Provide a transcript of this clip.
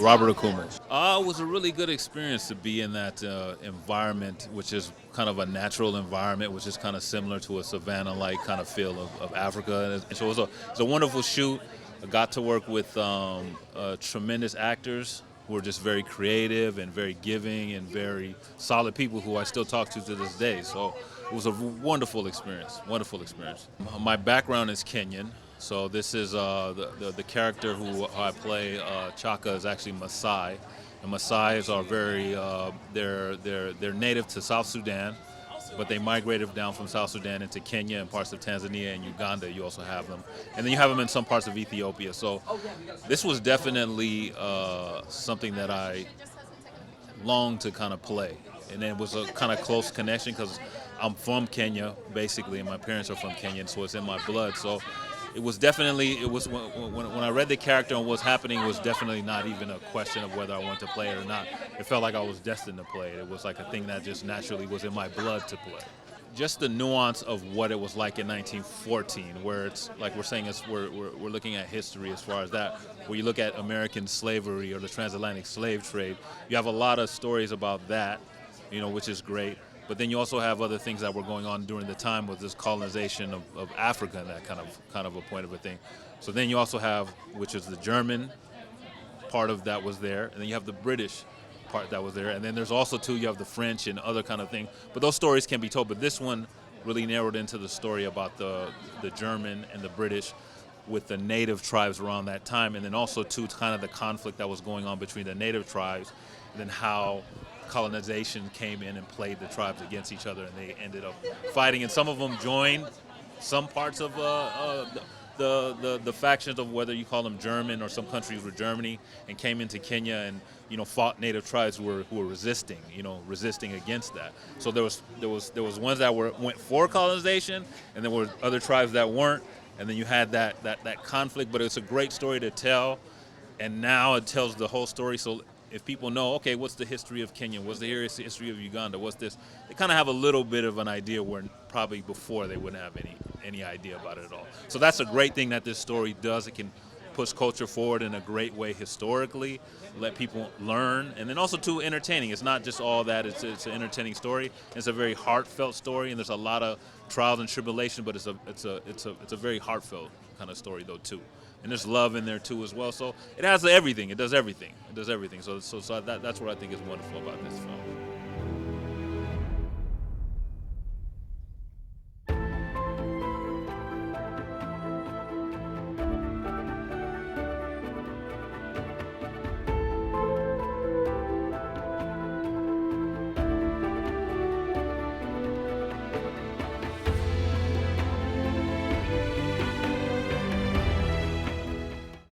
Robert Okumu. It was a really good experience to be in that environment, which is kind of a natural environment, which is kind of similar to a savanna-like kind of feel of Africa. And so it's a wonderful shoot. I got to work with tremendous actors who are just very creative and very giving and very solid people who I still talk to this day. So it was a wonderful experience, wonderful experience. My background is Kenyan. So this is the character who I play, Chaka, is actually Maasai. And Maasais are very, they're native to South Sudan, but they migrated down from South Sudan into Kenya and parts of Tanzania and Uganda. You also have them. And then you have them in some parts of Ethiopia. So this was definitely something that I longed to kind of play. And it was a kind of close connection because I'm from Kenya, basically, and my parents are from Kenya, and so it's in my blood. So it was definitely, when I read the character and what's happening, it was definitely not even a question of whether I wanted to play it or not. It felt like I was destined to play it. It was like a thing that just naturally was in my blood to play. Just the nuance of what it was like in 1914, where it's like we're saying, we're looking at history as far as that. Where you look at American slavery or the transatlantic slave trade, you have a lot of stories about that, which is great. But then you also have other things that were going on during the time with this colonization of Africa and that kind of a point of a thing. So then you also have, which is the German part of that was there, and then you have the British part that was there, and then there's also you have the French and other kind of thing. But those stories can be told. But this one really narrowed into the story about the German and the British with the native tribes around that time, and then also kind of the conflict that was going on between the native tribes, and then how colonization came in and played the tribes against each other, and they ended up fighting. And some of them joined some parts of the factions of whether you call them German or some countries were Germany, and came into Kenya and fought native tribes who were resisting against that. So there was ones that went for colonization, and there were other tribes that weren't, and then you had that conflict. But it's a great story to tell, and now it tells the whole story. So if people know, okay, what's the history of Kenya? What's the history of Uganda? What's this? They kind of have a little bit of an idea where probably before they wouldn't have any idea about it at all. So that's a great thing that this story does. It can push culture forward in a great way historically, let people learn, and then also too entertaining. It's not just all that. It's an entertaining story. It's a very heartfelt story, and there's a lot of trials and tribulation, but it's a very heartfelt kind of story though too. And there's love in there too as well. So it has everything. It does everything. So that's what I think is wonderful about this film.